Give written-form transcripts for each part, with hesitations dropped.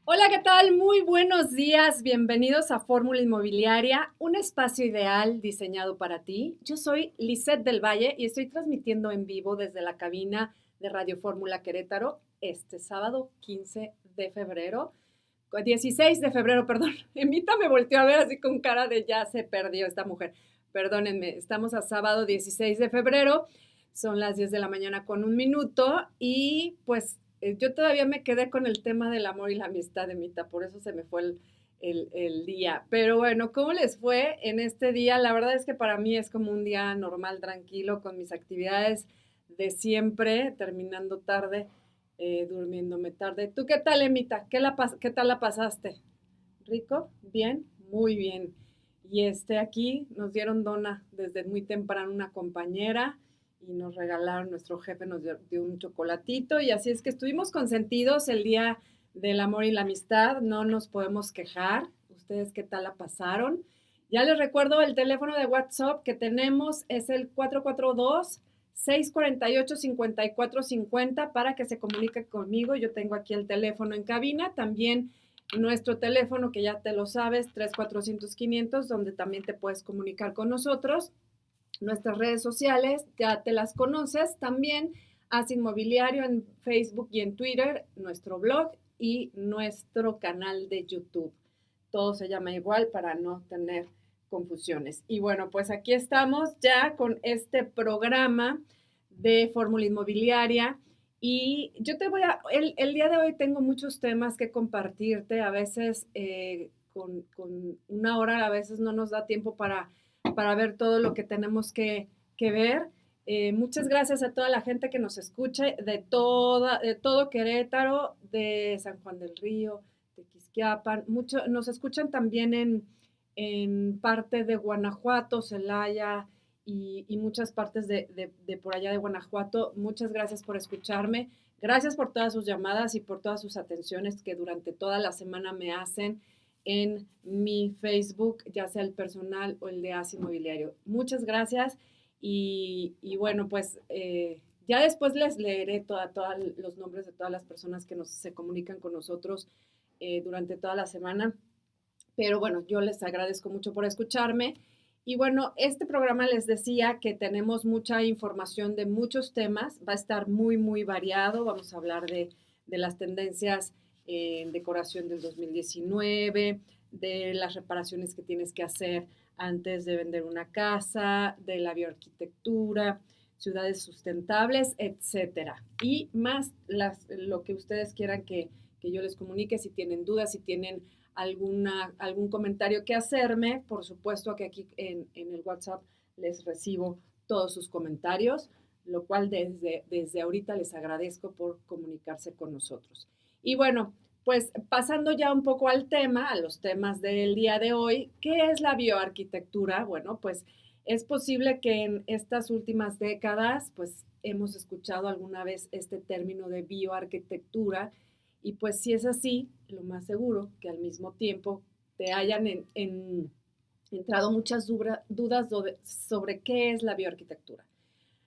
Hola, ¿qué tal? Muy buenos días. Bienvenidos a Fórmula Inmobiliaria, un espacio ideal diseñado para ti. Yo soy Lisette del Valle y estoy transmitiendo en vivo desde la cabina de Radio Fórmula Querétaro este sábado 15 de febrero. 16 de febrero, perdón. Emita me volteó a ver así con cara de ya se perdió esta mujer. Perdónenme, estamos a sábado 16 de febrero, son las 10 de la mañana con un minuto y pues yo todavía me quedé con el tema del amor y la amistad, Emita, por eso se me fue el día. Pero bueno, ¿cómo les fue en este día? La verdad es que para mí es como un día normal, tranquilo, con mis actividades de siempre, terminando tarde, durmiéndome tarde. ¿Tú qué tal, Emita? ¿Qué tal la pasaste? ¿Rico? ¿Bien? Muy bien. Y aquí nos dieron dona desde muy temprano una compañera y nos regalaron, nuestro jefe nos dio un chocolatito y así es que estuvimos consentidos el día del amor y la amistad, no nos podemos quejar. ¿Ustedes qué tal la pasaron? Ya les recuerdo el teléfono de WhatsApp que tenemos es el 442-648-5450 para que se comunique conmigo. Yo tengo aquí el teléfono en cabina, también nuestro teléfono que ya te lo sabes, 3400-500, donde también te puedes comunicar con nosotros. Nuestras redes sociales ya te las conoces también, As Inmobiliario en Facebook y en Twitter, nuestro blog y nuestro canal de YouTube. Todo se llama igual para no tener confusiones. Y bueno, pues aquí estamos ya con este programa de Fórmula Inmobiliaria. Y yo el día de hoy tengo muchos temas que compartirte, a veces con una hora, a veces no nos da tiempo para ver todo lo que tenemos que ver. Muchas gracias a toda la gente que nos escucha de todo Querétaro, de San Juan del Río, de Quisquiapan. Nos escuchan también en parte de Guanajuato, Celaya y muchas partes de por allá de Guanajuato. Muchas gracias por escucharme. Gracias por todas sus llamadas y por todas sus atenciones que durante toda la semana me hacen en mi Facebook, ya sea el personal o el de As Inmobiliario. Muchas gracias y bueno, pues ya después les leeré los nombres de todas las personas que se comunican con nosotros durante toda la semana. Pero bueno, yo les agradezco mucho por escucharme. Y bueno, este programa les decía que tenemos mucha información de muchos temas, va a estar muy, muy variado. Vamos a hablar de las tendencias en decoración del 2019, de las reparaciones que tienes que hacer antes de vender una casa, de la bioarquitectura, ciudades sustentables, etcétera. Y más lo que ustedes quieran que yo les comunique, si tienen dudas, si tienen algún comentario que hacerme, por supuesto que aquí en el WhatsApp les recibo todos sus comentarios, lo cual desde ahorita les agradezco por comunicarse con nosotros. Y bueno, pues pasando ya un poco al tema, a los temas del día de hoy, ¿qué es la bioarquitectura? Bueno, pues es posible que en estas últimas décadas, pues hemos escuchado alguna vez este término de bioarquitectura y pues si es así, lo más seguro que al mismo tiempo te hayan entrado muchas dudas sobre qué es la bioarquitectura.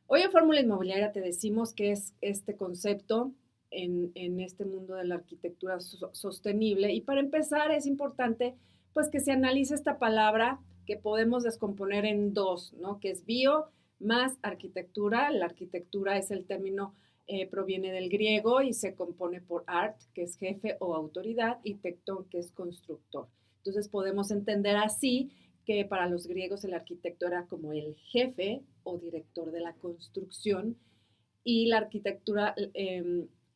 Hoy en Fórmula Inmobiliaria te decimos qué es este concepto en este mundo de la arquitectura sostenible. Y para empezar es importante pues que se analice esta palabra que podemos descomponer en dos, ¿no? Que es bio más arquitectura. La arquitectura es el término, proviene del griego y se compone por art, que es jefe o autoridad, y tectón, que es constructor. Entonces podemos entender así que para los griegos el arquitecto era como el jefe o director de la construcción y la arquitectura,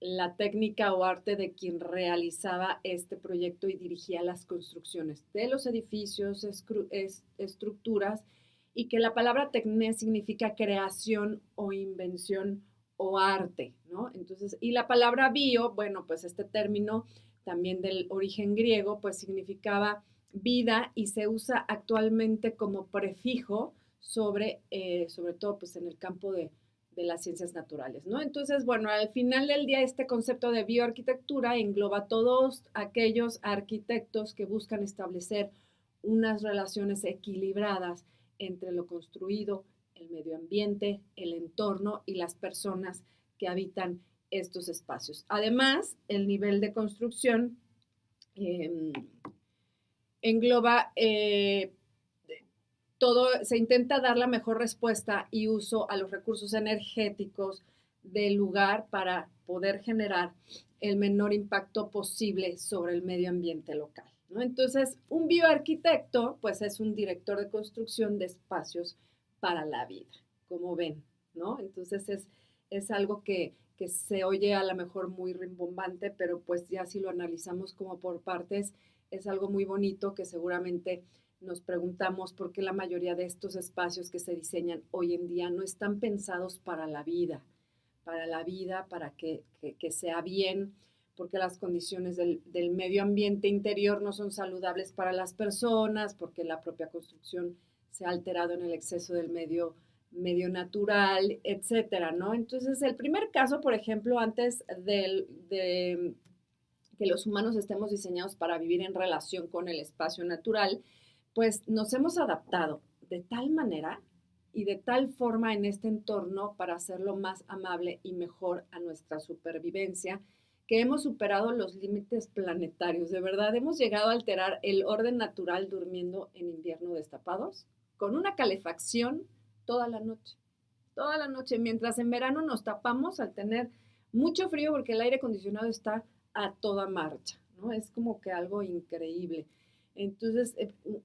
la técnica o arte de quien realizaba este proyecto y dirigía las construcciones de los edificios, estructuras, y que la palabra tecné significa creación o invención o arte, ¿no? Entonces, y la palabra bio, bueno, pues este término también del origen griego, pues significaba vida y se usa actualmente como prefijo sobre todo pues en el campo de las ciencias naturales, ¿no? Entonces, bueno, al final del día este concepto de bioarquitectura engloba a todos aquellos arquitectos que buscan establecer unas relaciones equilibradas entre lo construido, el medio ambiente, el entorno y las personas que habitan estos espacios. Además, el nivel de construcción eh, engloba todo, se intenta dar la mejor respuesta y uso a los recursos energéticos del lugar para poder generar el menor impacto posible sobre el medio ambiente local, ¿no? Entonces, un bioarquitecto, pues es un director de construcción de espacios para la vida, como ven, ¿no? Entonces, es algo que se oye a lo mejor muy rimbombante, pero pues ya si lo analizamos como por partes, es algo muy bonito que seguramente nos preguntamos por qué la mayoría de estos espacios que se diseñan hoy en día no están pensados para que sea bien, porque las condiciones del medio ambiente interior no son saludables para las personas, porque la propia construcción se ha alterado en el exceso del medio natural, etcétera, ¿no? Entonces, el primer caso, por ejemplo, antes de que los humanos estemos diseñados para vivir en relación con el espacio natural, pues nos hemos adaptado de tal manera y de tal forma en este entorno para hacerlo más amable y mejor a nuestra supervivencia, que hemos superado los límites planetarios. De verdad, hemos llegado a alterar el orden natural durmiendo en invierno destapados, con una calefacción toda la noche. Toda la noche, mientras en verano nos tapamos al tener mucho frío porque el aire acondicionado está a toda marcha, ¿no? Es como que algo increíble. Entonces,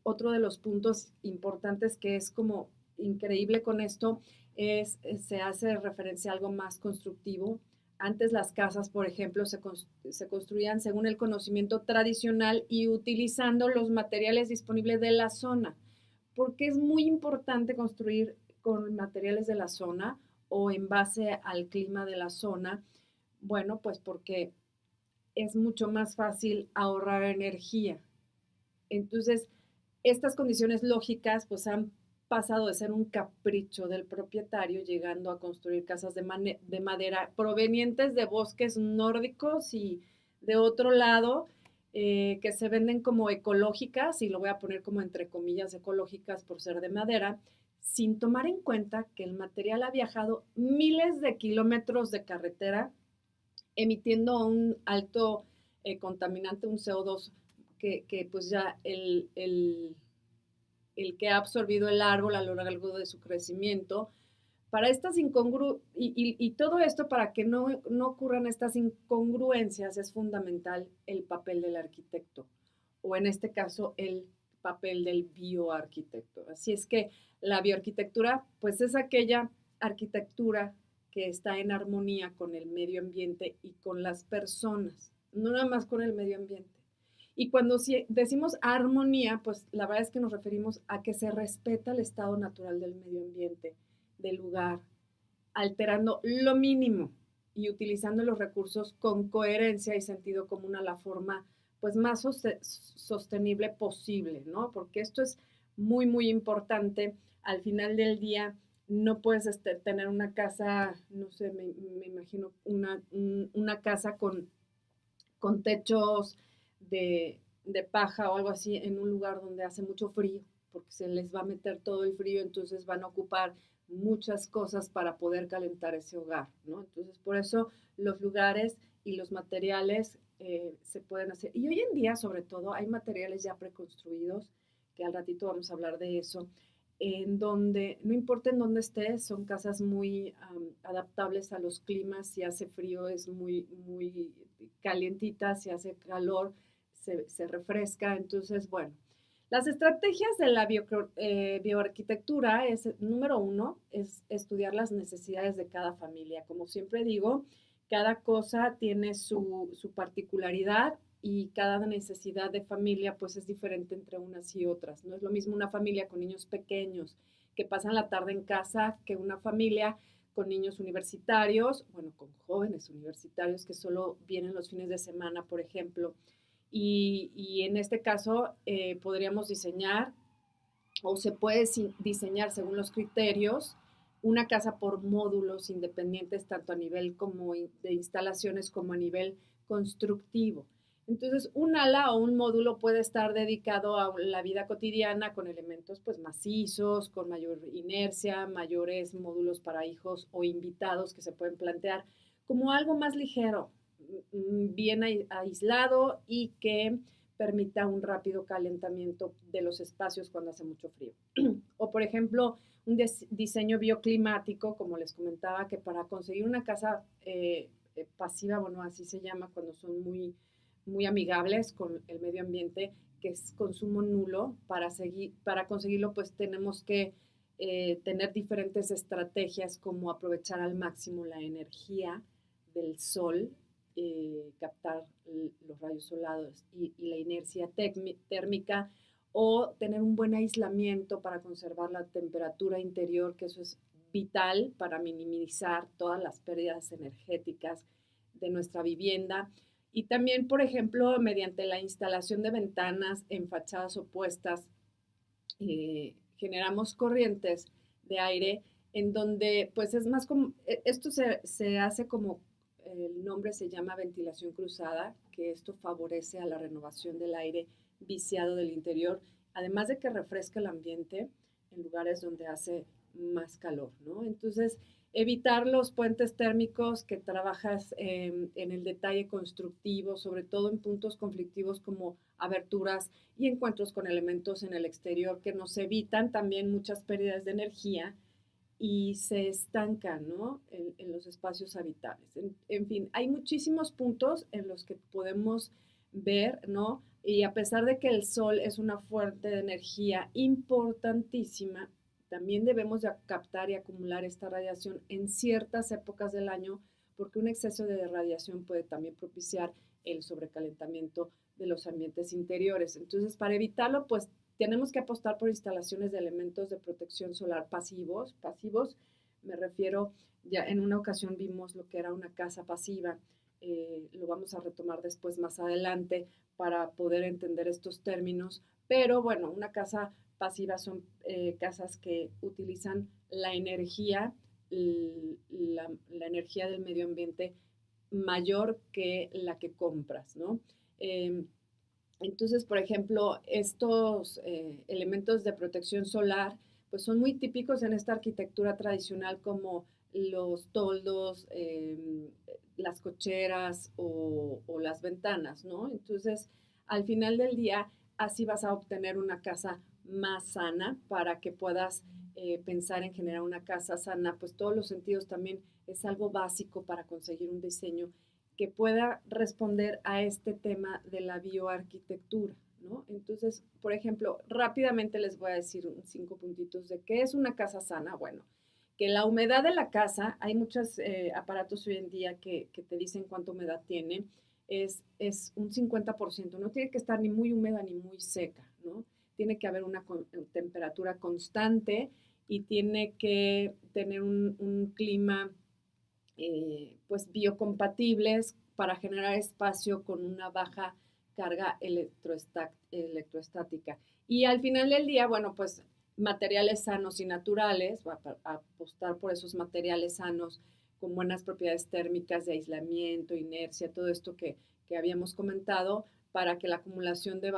otro de los puntos importantes que es como increíble con esto se hace referencia a algo más constructivo. Antes las casas, por ejemplo, se construían según el conocimiento tradicional y utilizando los materiales disponibles de la zona, porque es muy importante construir con materiales de la zona o en base al clima de la zona. Bueno, pues porque es mucho más fácil ahorrar energía. Entonces, estas condiciones lógicas pues han pasado de ser un capricho del propietario, llegando a construir casas de madera provenientes de bosques nórdicos y de otro lado, que se venden como ecológicas, y lo voy a poner como entre comillas ecológicas por ser de madera, sin tomar en cuenta que el material ha viajado miles de kilómetros de carretera emitiendo un alto contaminante, un CO2, que pues ya el que ha absorbido el árbol a lo largo de su crecimiento. Para estas y todo esto para que no ocurran estas incongruencias es fundamental el papel del arquitecto, o en este caso el papel del bioarquitecto. Así es que la bioarquitectura pues es aquella arquitectura que está en armonía con el medio ambiente y con las personas, no nada más con el medio ambiente. Y cuando decimos armonía, pues la verdad es que nos referimos a que se respeta el estado natural del medio ambiente, del lugar, alterando lo mínimo y utilizando los recursos con coherencia y sentido común a la forma pues más sostenible posible, ¿no? Porque esto es muy, muy importante. Al final del día no puedes tener una casa, no sé, me imagino una casa con techos de paja o algo así en un lugar donde hace mucho frío, porque se les va a meter todo el frío, entonces van a ocupar muchas cosas para poder calentar ese hogar, ¿no? Entonces, por eso los lugares y los materiales se pueden hacer. Y hoy en día, sobre todo, hay materiales ya preconstruidos, que al ratito vamos a hablar de eso, en donde, no importa en dónde estés, son casas muy adaptables a los climas. Si hace frío es muy, muy calientita, si hace calor se refresca. Entonces, bueno, las estrategias de la bioarquitectura es, número uno, es estudiar las necesidades de cada familia. Como siempre digo, cada cosa tiene su particularidad y cada necesidad de familia pues es diferente entre unas y otras. No es lo mismo una familia con niños pequeños que pasan la tarde en casa que una familia con niños universitarios, bueno, con jóvenes universitarios que solo vienen los fines de semana, por ejemplo. Y en este caso podríamos diseñar o se puede diseñar según los criterios una casa por módulos independientes, tanto a nivel como de instalaciones como a nivel constructivo. Entonces, un ala o un módulo puede estar dedicado a la vida cotidiana con elementos pues macizos, con mayor inercia, mayores módulos para hijos o invitados que se pueden plantear como algo más ligero, bien aislado y que permita un rápido calentamiento de los espacios cuando hace mucho frío. O, por ejemplo, un diseño bioclimático, como les comentaba, que para conseguir una casa pasiva, bueno, así se llama, cuando son muy amigables con el medio ambiente, que es consumo nulo, para conseguirlo, pues tenemos que tener diferentes estrategias como aprovechar al máximo la energía del sol, captar los rayos solares y la inercia térmica, o tener un buen aislamiento para conservar la temperatura interior, que eso es vital para minimizar todas las pérdidas energéticas de nuestra vivienda. Y también, por ejemplo, mediante la instalación de ventanas en fachadas opuestas, generamos corrientes de aire en donde pues es más como, esto se hace como el nombre se llama ventilación cruzada, que esto favorece a la renovación del aire viciado del interior, además de que refresca el ambiente en lugares donde hace más calor, ¿no? Entonces, evitar los puentes térmicos, que trabajas en el detalle constructivo, sobre todo en puntos conflictivos como aberturas y encuentros con elementos en el exterior que nos evitan también muchas pérdidas de energía y se estancan, ¿no? En los espacios habitables. En fin, hay muchísimos puntos en los que podemos ver, ¿no? Y a pesar de que el sol es una fuente de energía importantísima, también debemos de captar y acumular esta radiación en ciertas épocas del año, porque un exceso de radiación puede también propiciar el sobrecalentamiento de los ambientes interiores. Entonces, para evitarlo, pues tenemos que apostar por instalaciones de elementos de protección solar pasivos. Pasivos, me refiero, ya en una ocasión vimos lo que era una casa pasiva, lo vamos a retomar después más adelante para poder entender estos términos, pero bueno, una casa pasiva son casas que utilizan la energía, la energía del medio ambiente mayor que la que compras, ¿no? Entonces, por ejemplo, estos elementos de protección solar, pues son muy típicos en esta arquitectura tradicional como los toldos, las cocheras o las ventanas, ¿no? Entonces, al final del día, así vas a obtener una casa más sana para que puedas pensar en generar una casa sana, pues todos los sentidos también es algo básico para conseguir un diseño que pueda responder a este tema de la bioarquitectura, ¿no? Entonces, por ejemplo, rápidamente les voy a decir 5 puntitos de qué es una casa sana. Bueno, que la humedad de la casa, hay muchos aparatos hoy en día que te dicen cuánta humedad tiene, es un 50%, no tiene que estar ni muy húmeda ni muy seca, ¿no? Tiene que haber una temperatura constante y tiene que tener un clima pues biocompatibles para generar espacio con una baja carga electroestática. Y al final del día, bueno, pues materiales sanos y naturales, va a apostar por esos materiales sanos con buenas propiedades térmicas de aislamiento, inercia, todo esto que habíamos comentado, para que la acumulación de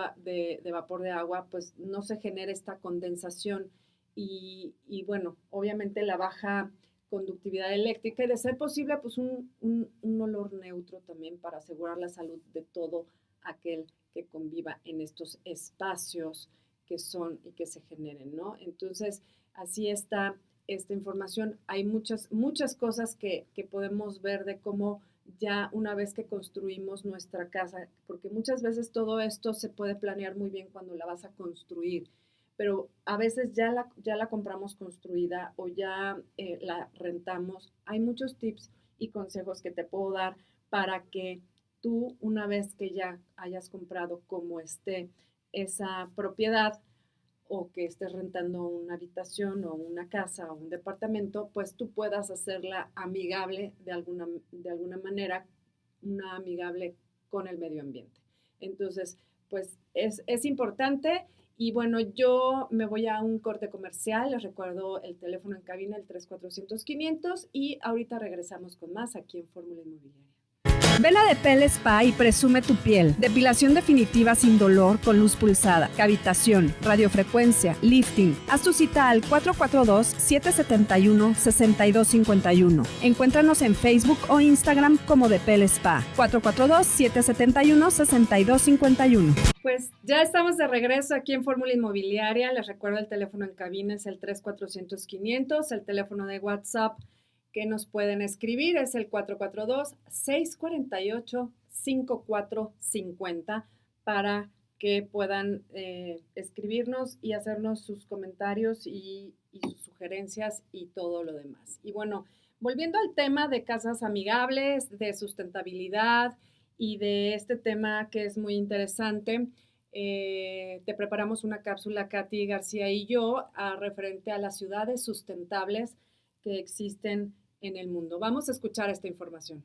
vapor de agua pues no se genere esta condensación y bueno, obviamente la baja conductividad eléctrica y de ser posible pues un olor neutro también para asegurar la salud de todo aquel que conviva en estos espacios que son y que se generen, ¿no? Entonces, así está esta información. Hay muchas cosas que podemos ver de cómo ya una vez que construimos nuestra casa, porque muchas veces todo esto se puede planear muy bien cuando la vas a construir, pero a veces ya la compramos construida o ya la rentamos. Hay muchos tips y consejos que te puedo dar para que tú, una vez que ya hayas comprado como esté esa propiedad o que estés rentando una habitación o una casa o un departamento, pues tú puedas hacerla amigable de alguna manera, una amigable con el medio ambiente. Entonces, pues es importante. Y bueno, yo me voy a un corte comercial, les recuerdo el teléfono en cabina, el 3400-500, y ahorita regresamos con más aquí en Fórmula Inmobiliaria. Ven a Depel Spa y presume tu piel. Depilación definitiva sin dolor con luz pulsada, cavitación, radiofrecuencia, lifting. Haz tu cita al 442-771-6251. Encuéntranos en Facebook o Instagram como Depel Spa. 442-771-6251. Pues ya estamos de regreso aquí en Fórmula Inmobiliaria. Les recuerdo el teléfono en cabina es el 3400-500, el teléfono de WhatsApp que nos pueden escribir es el 442-648-5450 para que puedan escribirnos y hacernos sus comentarios y sus sugerencias y todo lo demás. Y bueno, volviendo al tema de casas amigables, de sustentabilidad y de este tema que es muy interesante, te preparamos una cápsula, Katy García y yo, referente a las ciudades sustentables que existen en el mundo. Vamos a escuchar esta información.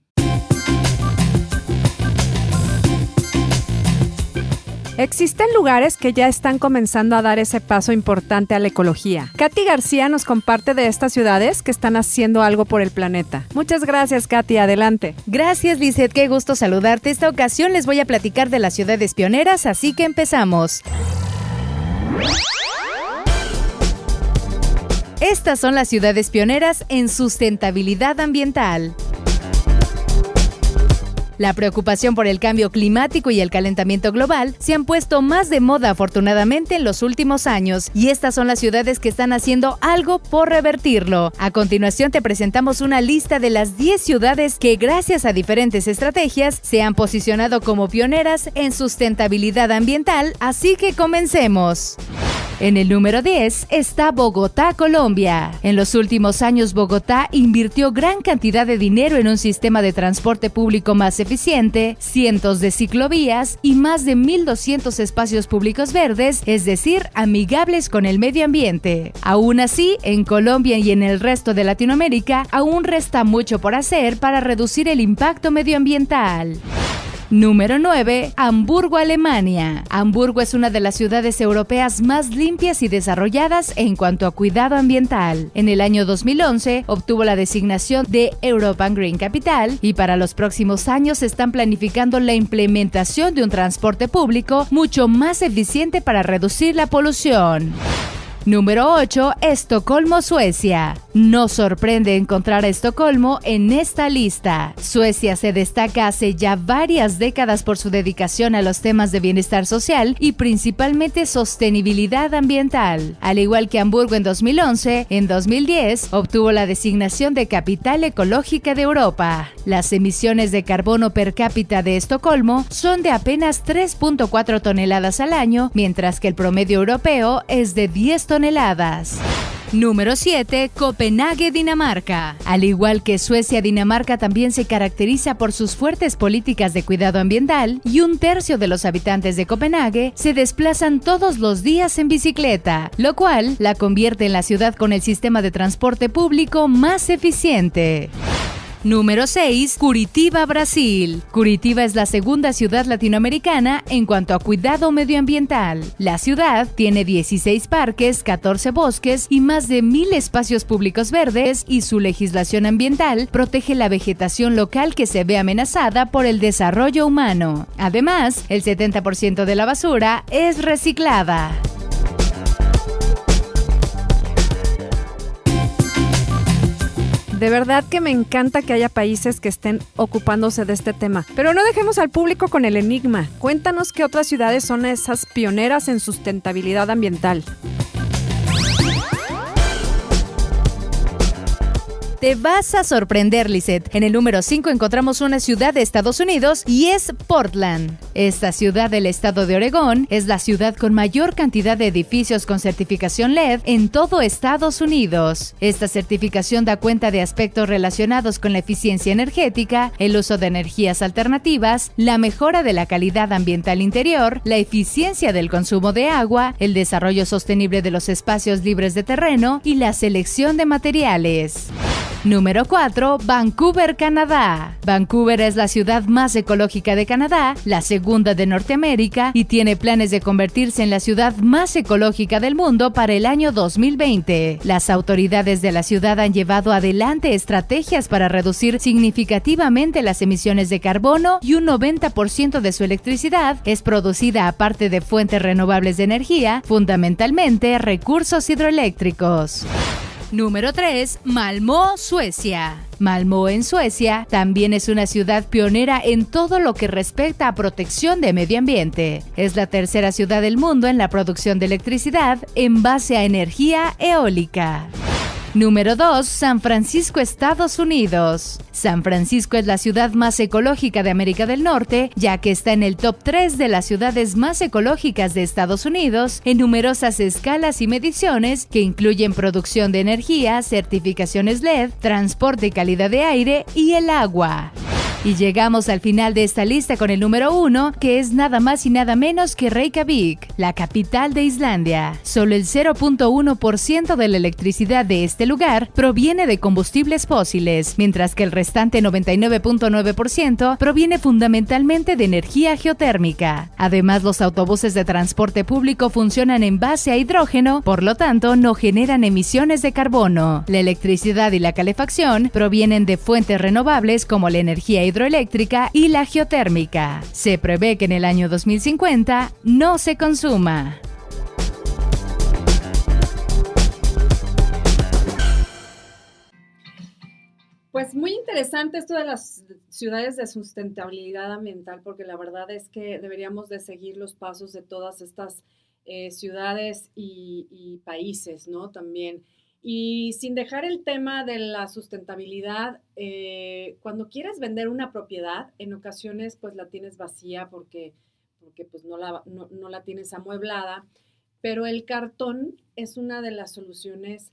Existen lugares que ya están comenzando a dar ese paso importante a la ecología. Katy García nos comparte de estas ciudades que están haciendo algo por el planeta. Muchas gracias, Katy. Adelante. Gracias, Lizeth. Qué gusto saludarte. Esta ocasión les voy a platicar de las ciudades pioneras, así que empezamos. Estas son las ciudades pioneras en sustentabilidad ambiental. La preocupación por el cambio climático y el calentamiento global se han puesto más de moda afortunadamente en los últimos años, y estas son las ciudades que están haciendo algo por revertirlo. A continuación te presentamos una lista de las 10 ciudades que gracias a diferentes estrategias se han posicionado como pioneras en sustentabilidad ambiental, así que comencemos. En el número 10 está Bogotá, Colombia. En los últimos años, Bogotá invirtió gran cantidad de dinero en un sistema de transporte público más eficiente, cientos de ciclovías y más de 1,200 espacios públicos verdes, es decir, amigables con el medio ambiente. Aún así, en Colombia y en el resto de Latinoamérica, aún resta mucho por hacer para reducir el impacto medioambiental. Número 9. Hamburgo, Alemania. Hamburgo es una de las ciudades europeas más limpias y desarrolladas en cuanto a cuidado ambiental. En el año 2011 obtuvo la designación de European Green Capital y para los próximos años están planificando la implementación de un transporte público mucho más eficiente para reducir la polución. Número 8. Estocolmo, Suecia. No sorprende encontrar a Estocolmo en esta lista. Suecia se destaca hace ya varias décadas por su dedicación a los temas de bienestar social y principalmente sostenibilidad ambiental. Al igual que Hamburgo en 2011, en 2010 obtuvo la designación de Capital Ecológica de Europa. Las emisiones de carbono per cápita de Estocolmo son de apenas 3.4 toneladas al año, mientras que el promedio europeo es de 10 toneladas. Número 7. Copenhague, Dinamarca. Al igual que Suecia, Dinamarca también se caracteriza por sus fuertes políticas de cuidado ambiental y 1/3 de los habitantes de Copenhague se desplazan todos los días en bicicleta, lo cual la convierte en la ciudad con el sistema de transporte público más eficiente. Número 6. Curitiba, Brasil. Curitiba es la segunda ciudad latinoamericana en cuanto a cuidado medioambiental. La ciudad tiene 16 parques, 14 bosques y más de 1,000 espacios públicos verdes, y su legislación ambiental protege la vegetación local que se ve amenazada por el desarrollo humano. Además, el 70% de la basura es reciclada. De verdad que me encanta que haya países que estén ocupándose de este tema. Pero no dejemos al público con el enigma. Cuéntanos qué otras ciudades son esas pioneras en sustentabilidad ambiental. Te vas a sorprender, Lizeth. En el número 5 encontramos una ciudad de Estados Unidos y es Portland. Esta ciudad del estado de Oregón es la ciudad con mayor cantidad de edificios con certificación LED en todo Estados Unidos. Esta certificación da cuenta de aspectos relacionados con la eficiencia energética, el uso de energías alternativas, la mejora de la calidad ambiental interior, la eficiencia del consumo de agua, el desarrollo sostenible de los espacios libres de terreno y la selección de materiales. Número 4. Vancouver, Canadá. Vancouver es la ciudad más ecológica de Canadá, la segunda de Norteamérica, y tiene planes de convertirse en la ciudad más ecológica del mundo para el año 2020. Las autoridades de la ciudad han llevado adelante estrategias para reducir significativamente las emisiones de carbono y un 90% de su electricidad es producida aparte de fuentes renovables de energía, fundamentalmente recursos hidroeléctricos. Número 3. Malmö, Suecia. Malmö en Suecia también es una ciudad pionera en todo lo que respecta a protección de medio ambiente. Es la tercera ciudad del mundo en la producción de electricidad en base a energía eólica. Número 2. San Francisco, Estados Unidos. San Francisco es la ciudad más ecológica de América del Norte, ya que está en el top 3 de las ciudades más ecológicas de Estados Unidos en numerosas escalas y mediciones que incluyen producción de energía, certificaciones LED, transporte y calidad de aire y el agua. Y llegamos al final de esta lista con el número 1, que es nada más y nada menos que Reykjavik, la capital de Islandia. Solo el 0.1% de la electricidad de este lugar proviene de combustibles fósiles, mientras que el restante 99.9% proviene fundamentalmente de energía geotérmica. Además, los autobuses de transporte público funcionan en base a hidrógeno, por lo tanto, no generan emisiones de carbono. La electricidad y la calefacción provienen de fuentes renovables como la energía hidroeléctrica y la geotérmica. Se prevé que en el año 2050 no se consuma. Pues muy interesante esto de las ciudades de sustentabilidad ambiental, porque la verdad es que deberíamos de seguir los pasos de todas estas ciudades y países, ¿no? También. Y sin dejar el tema de la sustentabilidad, cuando quieres vender una propiedad, en ocasiones pues la tienes vacía porque pues no la tienes amueblada, pero el cartón es una de las soluciones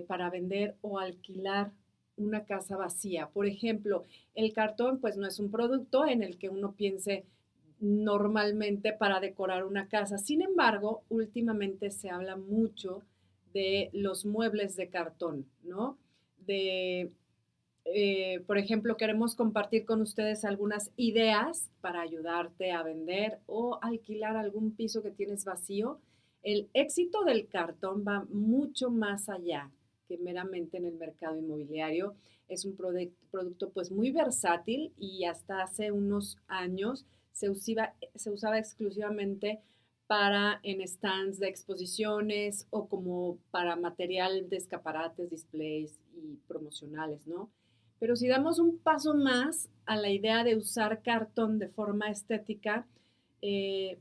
para vender o alquilar una casa vacía. Por ejemplo, el cartón pues no es un producto en el que uno piense normalmente para decorar una casa. Sin embargo, últimamente se habla mucho de los muebles de cartón, ¿no? Por ejemplo, queremos compartir con ustedes algunas ideas para ayudarte a vender o alquilar algún piso que tienes vacío. El éxito del cartón va mucho más allá que meramente en el mercado inmobiliario. Es un producto pues muy versátil y hasta hace unos años se usaba exclusivamente para en stands de exposiciones o como para material de escaparates, displays y promocionales, ¿no? Pero si damos un paso más a la idea de usar cartón de forma estética,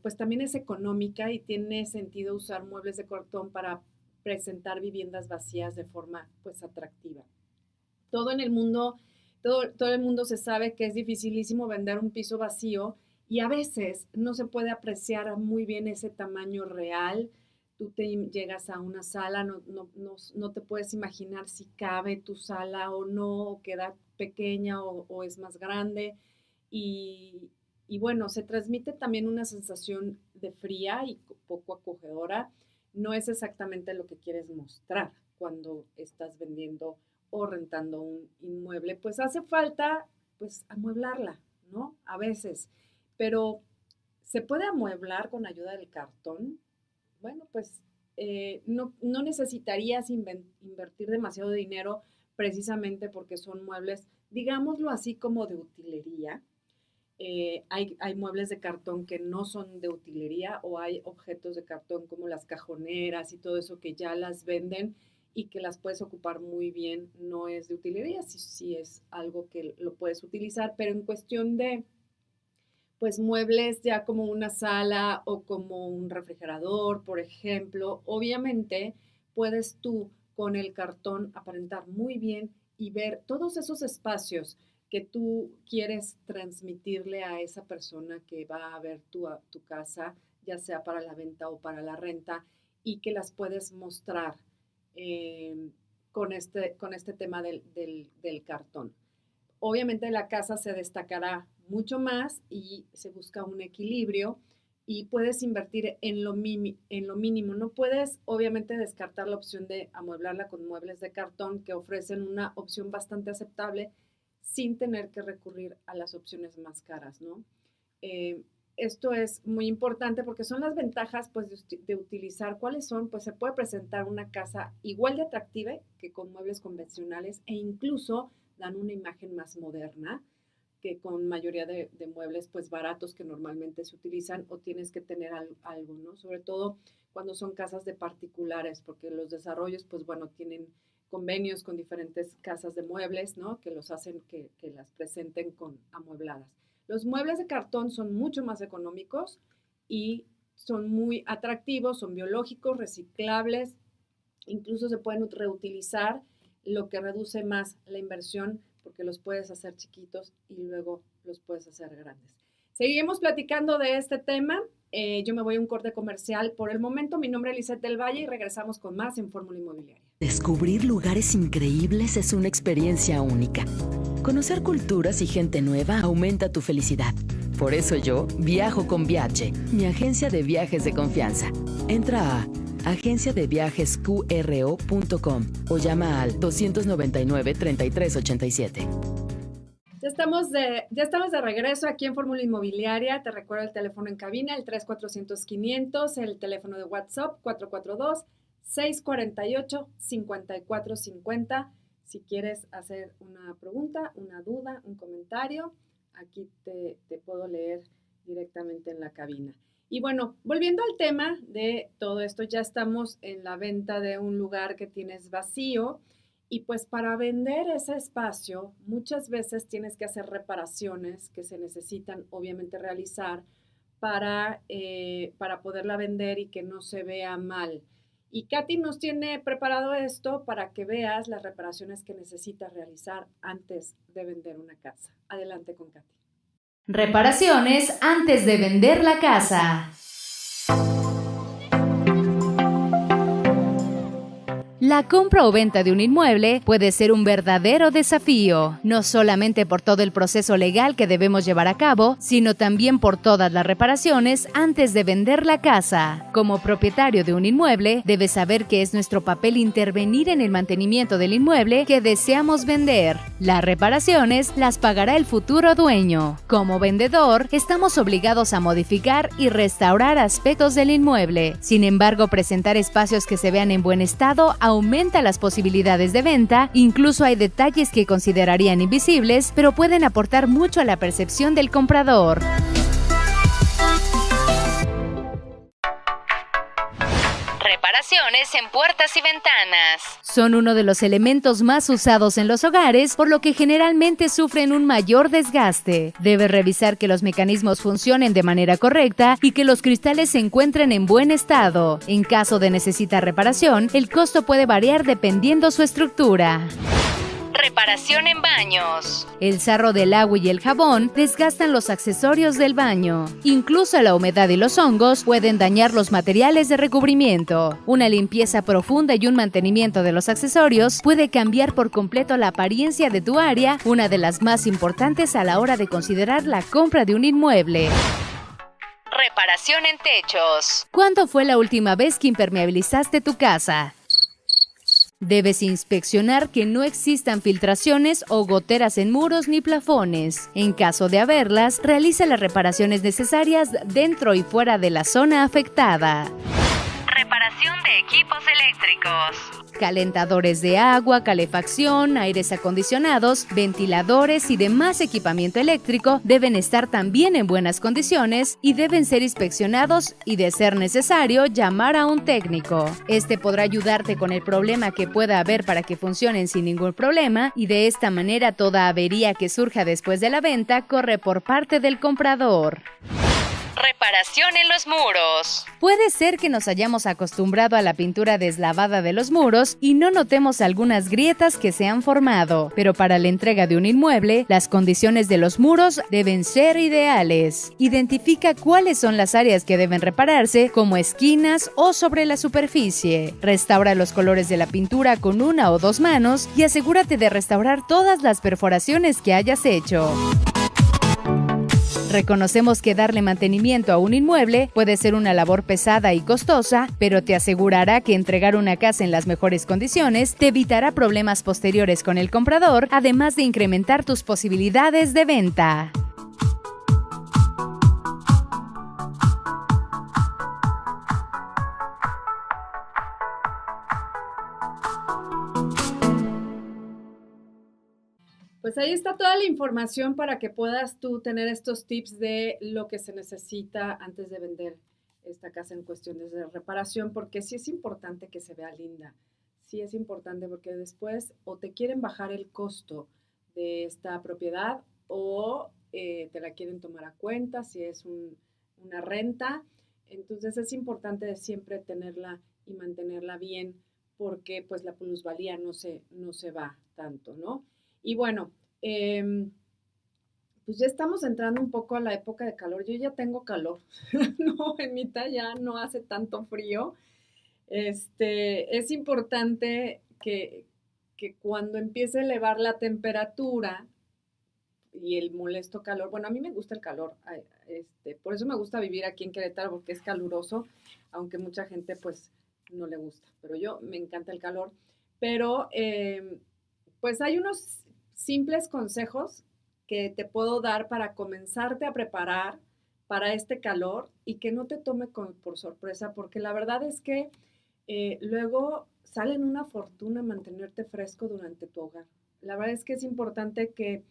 pues también es económica y tiene sentido usar muebles de cartón para presentar viviendas vacías de forma pues atractiva. Todo el mundo se sabe que es dificilísimo vender un piso vacío y a veces no se puede apreciar muy bien ese tamaño real. Tú te llegas a una sala, no te puedes imaginar si cabe tu sala o no, o queda pequeña o es más grande. Y bueno, se transmite también una sensación de fría y poco acogedora. No es exactamente lo que quieres mostrar cuando estás vendiendo o rentando un inmueble. Pues hace falta, pues, amueblarla, ¿no? A veces. Pero, ¿se puede amueblar con ayuda del cartón? Bueno, pues, no necesitarías invertir demasiado dinero precisamente porque son muebles, digámoslo así, como de utilería. Hay muebles de cartón que no son de utilería o hay objetos de cartón como las cajoneras y todo eso que ya las venden y que las puedes ocupar muy bien. No es de utilería, sí es algo que lo puedes utilizar, pero en cuestión de pues muebles ya como una sala o como un refrigerador, por ejemplo, obviamente puedes tú con el cartón aparentar muy bien y ver todos esos espacios que tú quieres transmitirle a esa persona que va a ver tu casa, ya sea para la venta o para la renta, y que las puedes mostrar con este tema del cartón. Obviamente la casa se destacará mucho más y se busca un equilibrio, y puedes invertir en lo mínimo. No puedes, obviamente, descartar la opción de amueblarla con muebles de cartón que ofrecen una opción bastante aceptable sin tener que recurrir a las opciones más caras, ¿no? Esto es muy importante porque son las ventajas pues, de utilizar. ¿Cuáles son? Pues se puede presentar una casa igual de atractiva que con muebles convencionales e incluso dan una imagen más moderna que con mayoría de muebles pues baratos que normalmente se utilizan o tienes que tener algo, ¿no? Sobre todo cuando son casas de particulares, porque los desarrollos pues bueno, tienen convenios con diferentes casas de muebles, ¿no? Que los hacen que las presenten con amuebladas. Los muebles de cartón son mucho más económicos y son muy atractivos, son biológicos, reciclables, incluso se pueden reutilizar, lo que reduce más la inversión porque los puedes hacer chiquitos y luego los puedes hacer grandes. Seguimos platicando de este tema. Yo me voy a un corte comercial. Por el momento, mi nombre es Lisette del Valle y regresamos con más en Fórmula Inmobiliaria. Descubrir lugares increíbles es una experiencia única. Conocer culturas y gente nueva aumenta tu felicidad. Por eso yo viajo con Viaje, mi agencia de viajes de confianza. Entra a agenciadeviajesqro.com o llama al 299-3387. Ya estamos de regreso aquí en Fórmula Inmobiliaria. Te recuerdo el teléfono en cabina, el 3400-500, el teléfono de WhatsApp 442-648-5450. Si quieres hacer una pregunta, una duda, un comentario, aquí te puedo leer directamente en la cabina. Y bueno, volviendo al tema de todo esto, ya estamos en la venta de un lugar que tienes vacío y pues para vender ese espacio muchas veces tienes que hacer reparaciones que se necesitan obviamente realizar para poderla vender y que no se vea mal. Y Katy nos tiene preparado esto para que veas las reparaciones que necesitas realizar antes de vender una casa. Adelante con Katy. Reparaciones antes de vender la casa. La compra o venta de un inmueble puede ser un verdadero desafío, no solamente por todo el proceso legal que debemos llevar a cabo, sino también por todas las reparaciones antes de vender la casa. Como propietario de un inmueble, debes saber que es nuestro papel intervenir en el mantenimiento del inmueble que deseamos vender. Las reparaciones las pagará el futuro dueño. Como vendedor, estamos obligados a modificar y restaurar aspectos del inmueble. Sin embargo, presentar espacios que se vean en buen estado aumenta las posibilidades de venta. Incluso hay detalles que considerarían invisibles, pero pueden aportar mucho a la percepción del comprador. Reparaciones en puertas y ventanas. Son uno de los elementos más usados en los hogares, por lo que generalmente sufren un mayor desgaste. Debes revisar que los mecanismos funcionen de manera correcta y que los cristales se encuentren en buen estado. En caso de necesitar reparación, el costo puede variar dependiendo su estructura. Reparación en baños. El sarro del agua y el jabón desgastan los accesorios del baño. Incluso la humedad y los hongos pueden dañar los materiales de recubrimiento. Una limpieza profunda y un mantenimiento de los accesorios puede cambiar por completo la apariencia de tu área, una de las más importantes a la hora de considerar la compra de un inmueble. Reparación en techos. ¿Cuándo fue la última vez que impermeabilizaste tu casa? Debes inspeccionar que no existan filtraciones o goteras en muros ni plafones. En caso de haberlas, realiza las reparaciones necesarias dentro y fuera de la zona afectada. Reparación de equipos eléctricos. Calentadores de agua, calefacción, aires acondicionados, ventiladores y demás equipamiento eléctrico deben estar también en buenas condiciones y deben ser inspeccionados y, de ser necesario, llamar a un técnico. Este podrá ayudarte con el problema que pueda haber para que funcionen sin ningún problema, y de esta manera toda avería que surja después de la venta corre por parte del comprador. Reparación en los muros. Puede ser que nos hayamos acostumbrado a la pintura deslavada de los muros y no notemos algunas grietas que se han formado, pero para la entrega de un inmueble, las condiciones de los muros deben ser ideales. Identifica cuáles son las áreas que deben repararse, como esquinas o sobre la superficie. Restaura los colores de la pintura con una o dos manos y asegúrate de restaurar todas las perforaciones que hayas hecho. Reconocemos que darle mantenimiento a un inmueble puede ser una labor pesada y costosa, pero te asegurará que entregar una casa en las mejores condiciones te evitará problemas posteriores con el comprador, además de incrementar tus posibilidades de venta. Pues ahí está toda la información para que puedas tú tener estos tips de lo que se necesita antes de vender esta casa en cuestiones de reparación, porque sí es importante que se vea linda. Sí es importante porque después o te quieren bajar el costo de esta propiedad o te la quieren tomar a cuenta si es una renta. Entonces es importante de siempre tenerla y mantenerla bien porque pues la plusvalía no se va tanto, ¿no? Y bueno, pues ya estamos entrando un poco a la época de calor. Yo ya tengo calor, no, en mitad ya no hace tanto frío. Es importante que cuando empiece a elevar la temperatura y el molesto calor, bueno, a mí me gusta el calor, por eso me gusta vivir aquí en Querétaro porque es caluroso, aunque mucha gente pues no le gusta, pero yo me encanta el calor. Pero pues hay unos simples consejos que te puedo dar para comenzarte a preparar para este calor y que no te tome por sorpresa, porque la verdad es que luego salen una fortuna mantenerte fresco durante tu hogar. La verdad es que es importante que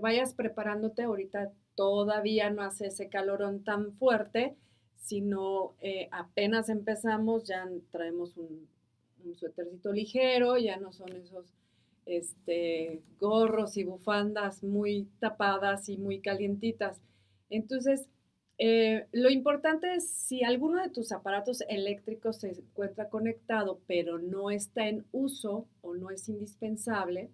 vayas preparándote. Ahorita todavía no hace ese calorón tan fuerte, sino apenas empezamos, ya traemos un suétercito ligero, ya no son esos gorros y bufandas muy tapadas y muy calientitas. Entonces, lo importante es si alguno de tus aparatos eléctricos se encuentra conectado, pero no está en uso o no es indispensable.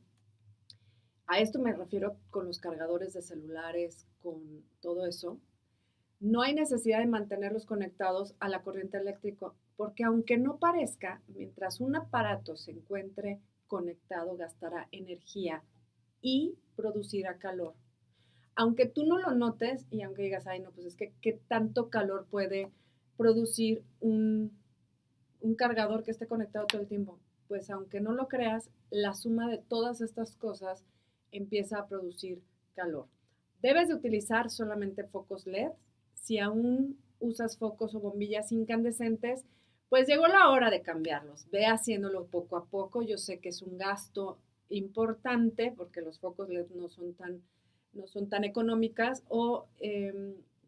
A esto me refiero con los cargadores de celulares, con todo eso. No hay necesidad de mantenerlos conectados a la corriente eléctrica, porque aunque no parezca, mientras un aparato se encuentre conectado, gastará energía y producirá calor. Aunque tú no lo notes y aunque digas, ay, no, pues es que qué tanto calor puede producir un cargador que esté conectado todo el tiempo. Pues aunque no lo creas, la suma de todas estas cosas empieza a producir calor. Debes de utilizar solamente focos LED. Si aún usas focos o bombillas incandescentes, pues llegó la hora de cambiarlos. Ve haciéndolo poco a poco. Yo sé que es un gasto importante porque los focos LED no son tan económicas o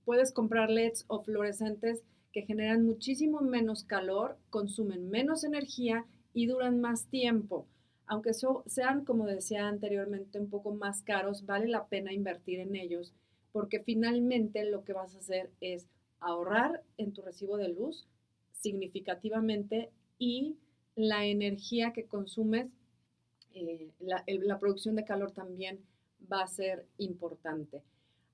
puedes comprar LEDs o fluorescentes que generan muchísimo menos calor, consumen menos energía y duran más tiempo. Aunque sean, como decía anteriormente, un poco más caros, vale la pena invertir en ellos porque finalmente lo que vas a hacer es ahorrar en tu recibo de luz significativamente y la energía que consumes, la producción de calor también va a ser importante.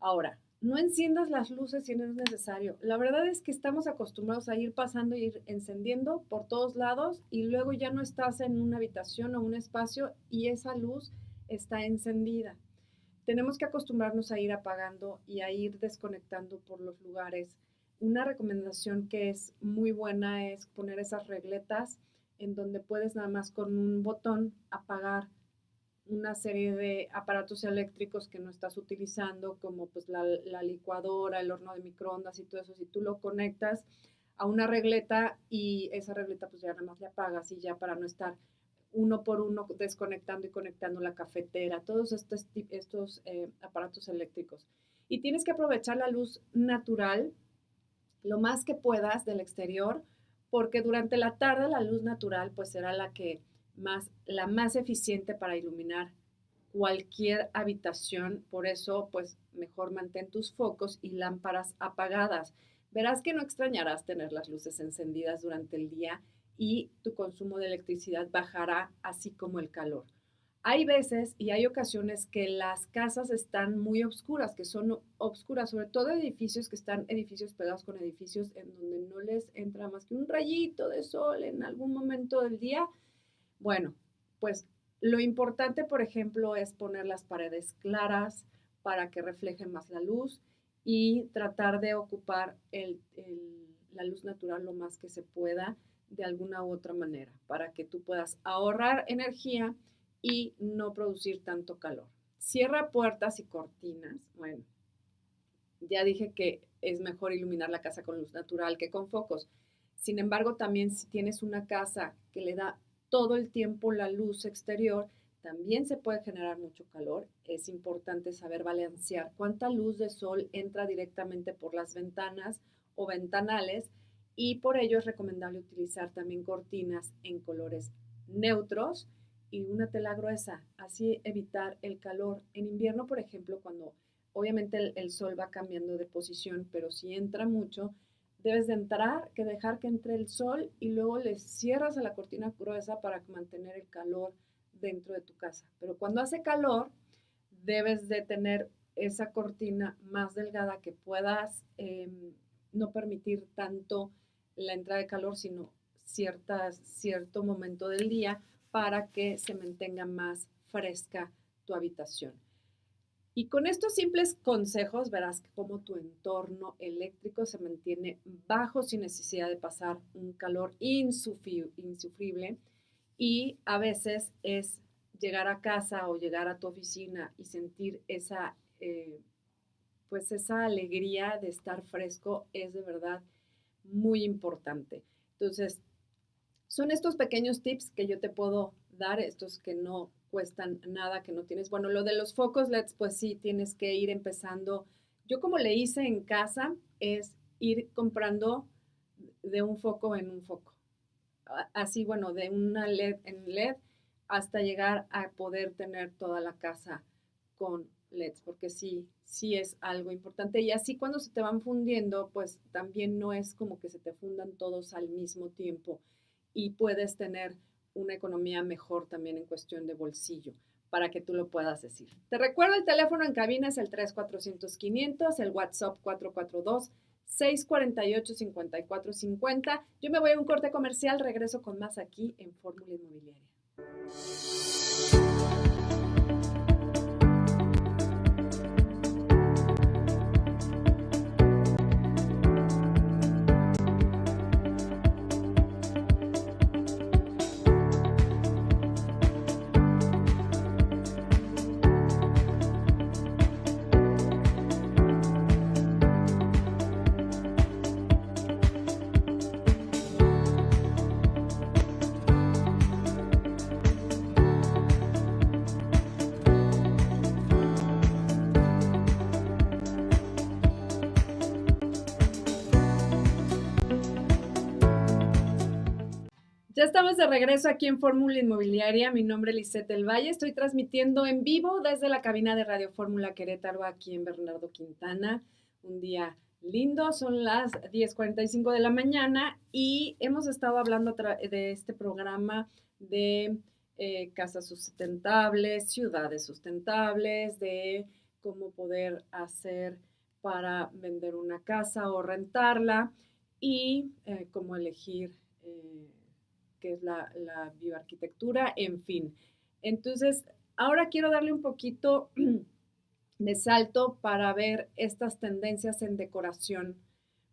Ahora, no enciendas las luces si no es necesario. La verdad es que estamos acostumbrados a ir pasando e ir encendiendo por todos lados y luego ya no estás en una habitación o un espacio y esa luz está encendida. Tenemos que acostumbrarnos a ir apagando y a ir desconectando por los lugares. Una recomendación que es muy buena es poner esas regletas en donde puedes nada más con un botón apagar una serie de aparatos eléctricos que no estás utilizando, como pues la licuadora, el horno de microondas y todo eso. Si tú lo conectas a una regleta y esa regleta pues ya nada más le apagas y ya para no estar uno por uno desconectando y conectando la cafetera, todos estos aparatos eléctricos. Y tienes que aprovechar la luz natural lo más que puedas del exterior, porque durante la tarde la luz natural pues será la más eficiente para iluminar cualquier habitación. Por eso pues mejor mantén tus focos y lámparas apagadas. Verás que no extrañarás tener las luces encendidas durante el día y tu consumo de electricidad bajará, así como el calor. Hay veces y hay ocasiones que las casas están muy oscuras, que son oscuras, sobre todo edificios edificios pegados con edificios en donde no les entra más que un rayito de sol en algún momento del día. Bueno, pues lo importante, por ejemplo, es poner las paredes claras para que reflejen más la luz y tratar de ocupar la luz natural lo más que se pueda de alguna u otra manera para que tú puedas ahorrar energía y no producir tanto calor. Cierra puertas y cortinas. Bueno, ya dije que es mejor iluminar la casa con luz natural que con focos. Sin embargo, también si tienes una casa que le da todo el tiempo la luz exterior, también se puede generar mucho calor. Es importante saber balancear cuánta luz de sol entra directamente por las ventanas o ventanales, y por ello es recomendable utilizar también cortinas en colores neutros y una tela gruesa, así evitar el calor. En invierno, por ejemplo, cuando obviamente el sol va cambiando de posición, pero si entra mucho, debes de dejar que entre el sol y luego le cierras a la cortina gruesa para mantener el calor dentro de tu casa. Pero cuando hace calor, debes de tener esa cortina más delgada que puedas no permitir tanto la entrada de calor, sino cierto momento del día para que se mantenga más fresca tu habitación. Y con estos simples consejos verás cómo tu entorno eléctrico se mantiene bajo sin necesidad de pasar un calor insufrible. Y a veces es llegar a casa o llegar a tu oficina y sentir esa alegría de estar fresco es de verdad muy importante. Entonces, son estos pequeños tips que yo te puedo dar, estos que no cuestan nada, que no tienes. Bueno, lo de los focos LEDs, pues sí, tienes que ir empezando. Yo como le hice en casa es ir comprando de un foco en un foco. Así, bueno, de una LED en LED hasta llegar a poder tener toda la casa con LEDs, porque sí es algo importante. Y así cuando se te van fundiendo, pues también no es como que se te fundan todos al mismo tiempo y puedes tener una economía mejor también en cuestión de bolsillo, para que tú lo puedas decir. Te recuerdo, el teléfono en cabina es el 3400-500, el WhatsApp 442-648-5450. Yo me voy a un corte comercial, regreso con más aquí en Fórmula Inmobiliaria. Ya estamos de regreso aquí en Fórmula Inmobiliaria. Mi nombre es Lisette del Valle. Estoy transmitiendo en vivo desde la cabina de Radio Fórmula Querétaro, aquí en Bernardo Quintana. Un día lindo, son las 10:45 de la mañana y hemos estado hablando de este programa de casas sustentables, ciudades sustentables, de cómo poder hacer para vender una casa o rentarla y cómo elegir qué es la bioarquitectura, en fin. Entonces, ahora quiero darle un poquito de salto para ver estas tendencias en decoración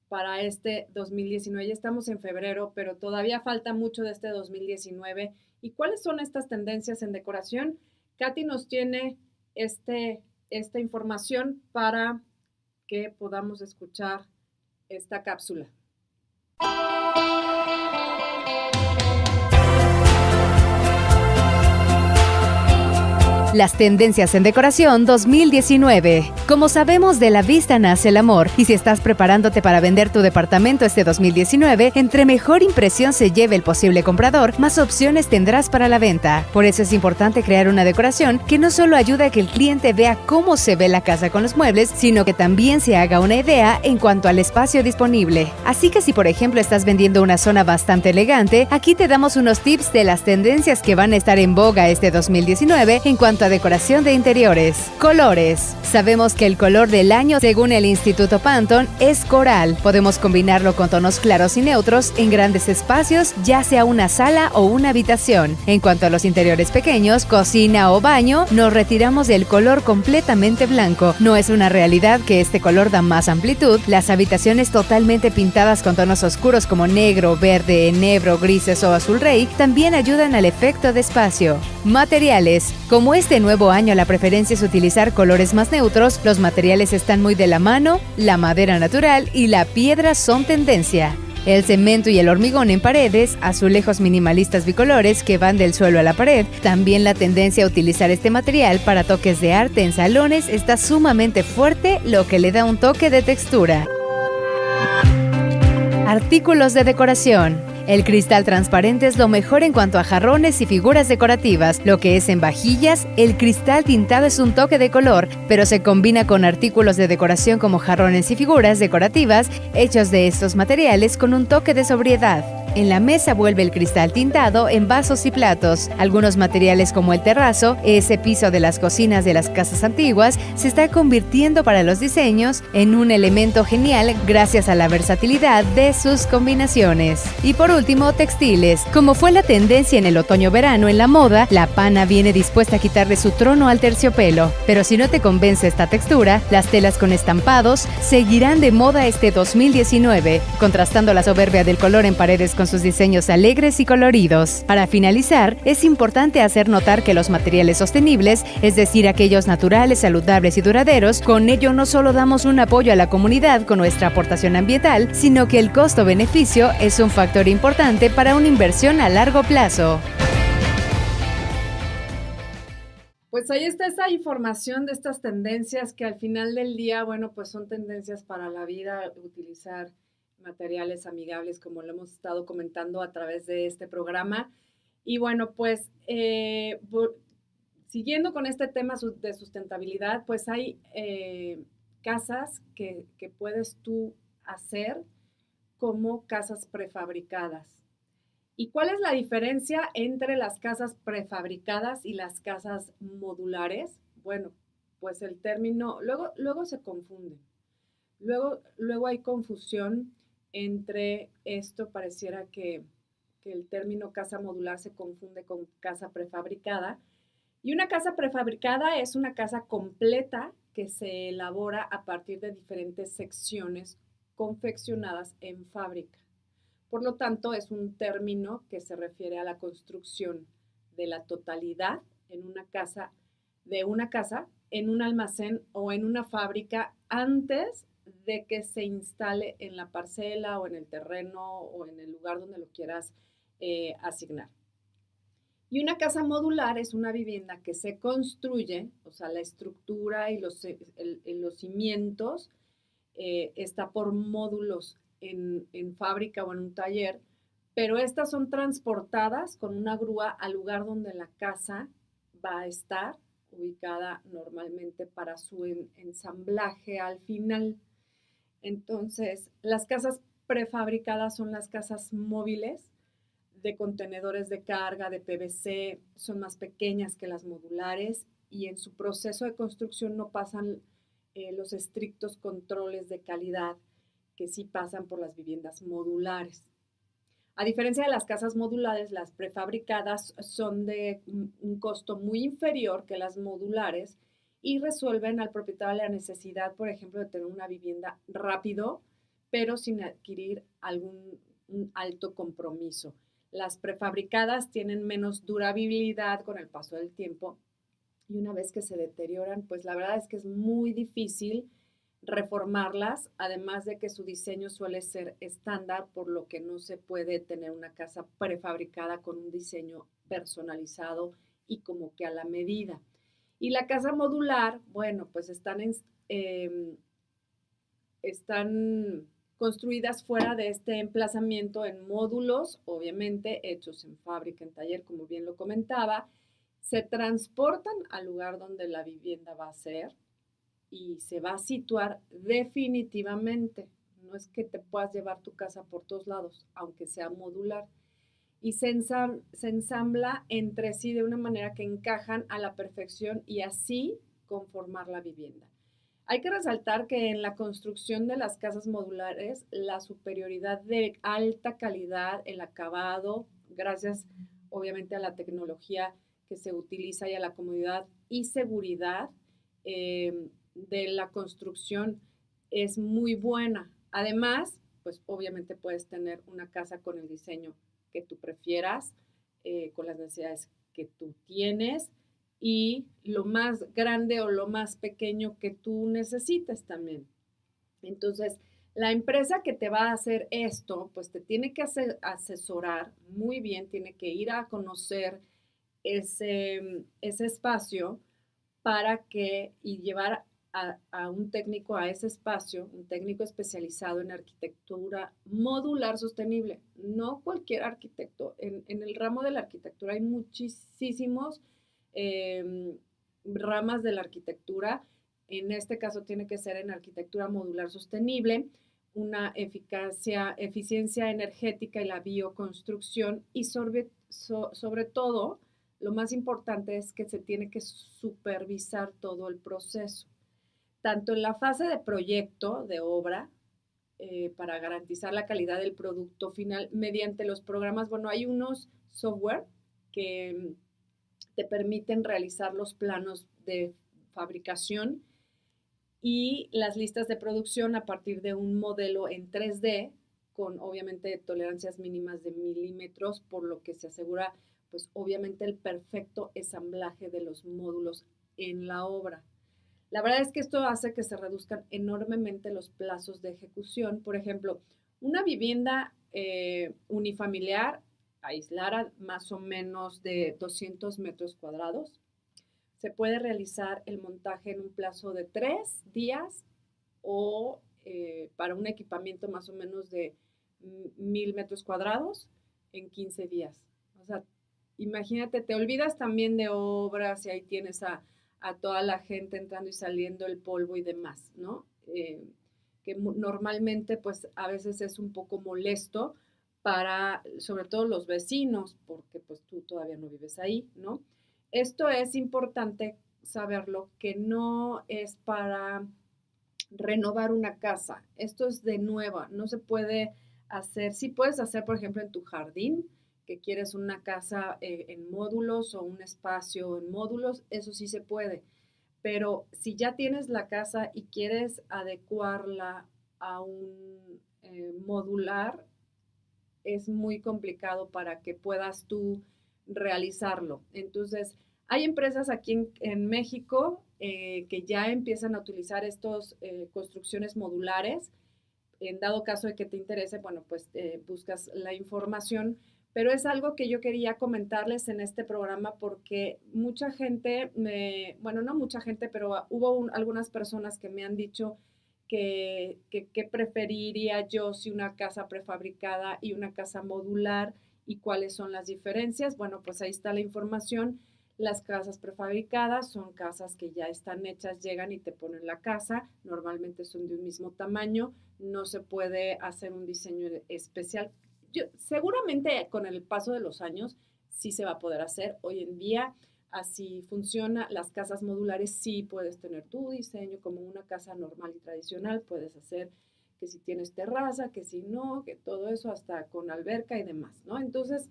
para este 2019. Ya estamos en febrero, pero todavía falta mucho de este 2019. ¿Y cuáles son estas tendencias en decoración? Katy nos tiene esta información para que podamos escuchar esta cápsula. Las tendencias en decoración 2019. Como sabemos, de la vista nace el amor, y si estás preparándote para vender tu departamento este 2019, entre mejor impresión se lleve el posible comprador, más opciones tendrás para la venta. Por eso es importante crear una decoración que no solo ayude a que el cliente vea cómo se ve la casa con los muebles, sino que también se haga una idea en cuanto al espacio disponible. Así que si por ejemplo estás vendiendo una zona bastante elegante, aquí te damos unos tips de las tendencias que van a estar en boga este 2019 en cuanto gusta decoración de interiores. Colores. Sabemos que el color del año, según el Instituto Pantone, es coral. Podemos combinarlo con tonos claros y neutros en grandes espacios, ya sea una sala o una habitación. En cuanto a los interiores pequeños, cocina o baño, nos retiramos del color completamente blanco. No es una realidad que este color da más amplitud. Las habitaciones totalmente pintadas con tonos oscuros como negro, verde, enebro, grises o azul rey también ayudan al efecto de espacio. Materiales. Como este nuevo año la preferencia es utilizar colores más neutros, los materiales están muy de la mano, la madera natural y la piedra son tendencia. El cemento y el hormigón en paredes, azulejos minimalistas bicolores que van del suelo a la pared. También la tendencia a utilizar este material para toques de arte en salones está sumamente fuerte, lo que le da un toque de textura. Artículos de decoración. El cristal transparente es lo mejor en cuanto a jarrones y figuras decorativas. Lo que es en vajillas, el cristal tintado es un toque de color, pero se combina con artículos de decoración como jarrones y figuras decorativas hechos de estos materiales con un toque de sobriedad. En la mesa vuelve el cristal tintado en vasos y platos. Algunos materiales como el terrazo, ese piso de las cocinas de las casas antiguas, se está convirtiendo para los diseños en un elemento genial gracias a la versatilidad de sus combinaciones. Y por último, textiles. Como fue la tendencia en el otoño-verano en la moda, la pana viene dispuesta a quitarle su trono al terciopelo. Pero si no te convence esta textura, las telas con estampados seguirán de moda este 2019, contrastando la soberbia del color en paredes con sus diseños alegres y coloridos. Para finalizar, es importante hacer notar que los materiales sostenibles, es decir, aquellos naturales, saludables y duraderos, con ello no solo damos un apoyo a la comunidad con nuestra aportación ambiental, sino que el costo-beneficio es un factor importante para una inversión a largo plazo. Pues ahí está esa información de estas tendencias que al final del día, bueno, pues son tendencias para la vida, utilizar materiales amigables, como lo hemos estado comentando a través de este programa. Y bueno, pues siguiendo con este tema de sustentabilidad, pues hay casas que puedes tú hacer como casas prefabricadas. ¿Y cuál es la diferencia entre las casas prefabricadas y las casas modulares? Bueno, pues el término, luego se confunde. Luego hay confusión entre esto, pareciera que el término casa modular se confunde con casa prefabricada. Y una casa prefabricada es una casa completa que se elabora a partir de diferentes secciones confeccionadas en fábrica. Por lo tanto, es un término que se refiere a la construcción de la totalidad en una casa, en un almacén o en una fábrica antes de que se instale en la parcela o en el terreno o en el lugar donde lo quieras asignar. Y una casa modular es una vivienda que se construye, o sea, la estructura y los cimientos está por módulos en fábrica o en un taller, pero estas son transportadas con una grúa al lugar donde la casa va a estar ubicada normalmente para su ensamblaje al final. Entonces, las casas prefabricadas son las casas móviles de contenedores de carga, de PVC, son más pequeñas que las modulares y en su proceso de construcción no pasan los estrictos controles de calidad que sí pasan por las viviendas modulares. A diferencia de las casas modulares, las prefabricadas son de un costo muy inferior que las modulares y resuelven al propietario la necesidad, por ejemplo, de tener una vivienda rápido, pero sin adquirir un alto compromiso. Las prefabricadas tienen menos durabilidad con el paso del tiempo y una vez que se deterioran, pues la verdad es que es muy difícil reformarlas, además de que su diseño suele ser estándar, por lo que no se puede tener una casa prefabricada con un diseño personalizado y como que a la medida. Y la casa modular, bueno, pues están construidas fuera de este emplazamiento en módulos, obviamente hechos en fábrica, en taller, como bien lo comentaba, se transportan al lugar donde la vivienda va a ser y se va a situar definitivamente. No es que te puedas llevar tu casa por todos lados, aunque sea modular. y se ensambla entre sí de una manera que encajan a la perfección y así conformar la vivienda. Hay que resaltar que en la construcción de las casas modulares, la superioridad de alta calidad, el acabado, gracias obviamente a la tecnología que se utiliza y a la comodidad y seguridad de la construcción es muy buena. Además, pues obviamente puedes tener una casa con el diseño que tú prefieras, con las necesidades que tú tienes y lo más grande o lo más pequeño que tú necesites también. Entonces, la empresa que te va a hacer esto, pues te tiene que asesorar muy bien, tiene que ir a conocer ese espacio para que y llevar a un técnico a ese espacio, un técnico especializado en arquitectura modular sostenible, no cualquier arquitecto. En el ramo de la arquitectura hay muchísimos ramas de la arquitectura. En este caso tiene que ser en arquitectura modular sostenible, una eficiencia energética y la bioconstrucción y sobre todo, lo más importante es que se tiene que supervisar todo el proceso, tanto en la fase de proyecto, de obra, para garantizar la calidad del producto final mediante los programas. Bueno, hay unos software que te permiten realizar los planos de fabricación y las listas de producción a partir de un modelo en 3D con obviamente tolerancias mínimas de milímetros, por lo que se asegura pues obviamente el perfecto ensamblaje de los módulos en la obra. La verdad es que esto hace que se reduzcan enormemente los plazos de ejecución. Por ejemplo, una vivienda unifamiliar aislada más o menos de 200 metros cuadrados, se puede realizar el montaje en un plazo de 3 días o para un equipamiento más o menos de 1000 metros cuadrados en 15 días. O sea, imagínate, te olvidas también de obras y ahí tienes a toda la gente entrando y saliendo, el polvo y demás, ¿no? Que normalmente pues a veces es un poco molesto para sobre todo los vecinos, porque pues tú todavía no vives ahí, ¿no? Esto es importante saberlo, que no es para renovar una casa, esto es de nueva, no se puede hacer, sí puedes hacer por ejemplo en tu jardín, que quieres una casa en módulos o un espacio en módulos, eso sí se puede. Pero si ya tienes la casa y quieres adecuarla a un modular, es muy complicado para que puedas tú realizarlo. Entonces, hay empresas aquí en México que ya empiezan a utilizar estas construcciones modulares. En dado caso de que te interese, bueno, pues buscas la información, pero es algo que yo quería comentarles en este programa porque mucha gente, bueno, no mucha gente, pero hubo algunas personas que me han dicho que preferiría yo si una casa prefabricada y una casa modular y cuáles son las diferencias. Bueno, pues ahí está la información. Las casas prefabricadas son casas que ya están hechas, llegan y te ponen la casa, normalmente son de un mismo tamaño, no se puede hacer un diseño especial. Seguramente con el paso de los años sí se va a poder hacer. Hoy en día así funciona. Las casas modulares sí puedes tener tu diseño como una casa normal y tradicional. Puedes hacer que si tienes terraza, que si no, que todo eso hasta con alberca y demás, ¿no? Entonces,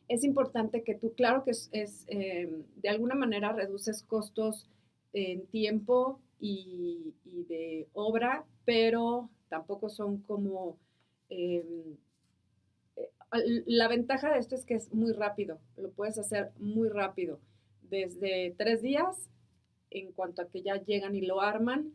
es importante que tú, claro que de alguna manera reduces costos en tiempo y de obra, pero tampoco son como... la ventaja de esto es que es muy rápido, lo puedes hacer muy rápido, desde 3 días, en cuanto a que ya llegan y lo arman,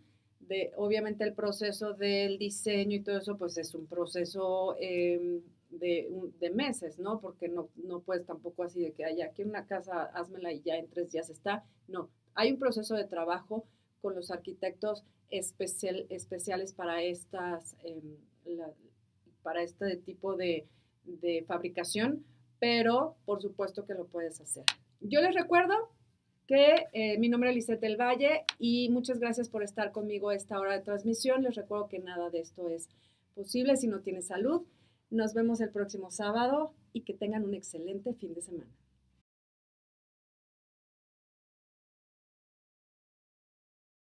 obviamente el proceso del diseño y todo eso, pues es un proceso de meses, ¿no? Porque no puedes tampoco así de que haya aquí una casa, házmela y ya en 3 días está. No, hay un proceso de trabajo con los arquitectos especiales para para este tipo de fabricación, pero por supuesto que lo puedes hacer. Yo les recuerdo que mi nombre es Lisette del Valle y muchas gracias por estar conmigo a esta hora de transmisión. Les recuerdo que nada de esto es posible si no tienes salud. Nos vemos el próximo sábado y que tengan un excelente fin de semana.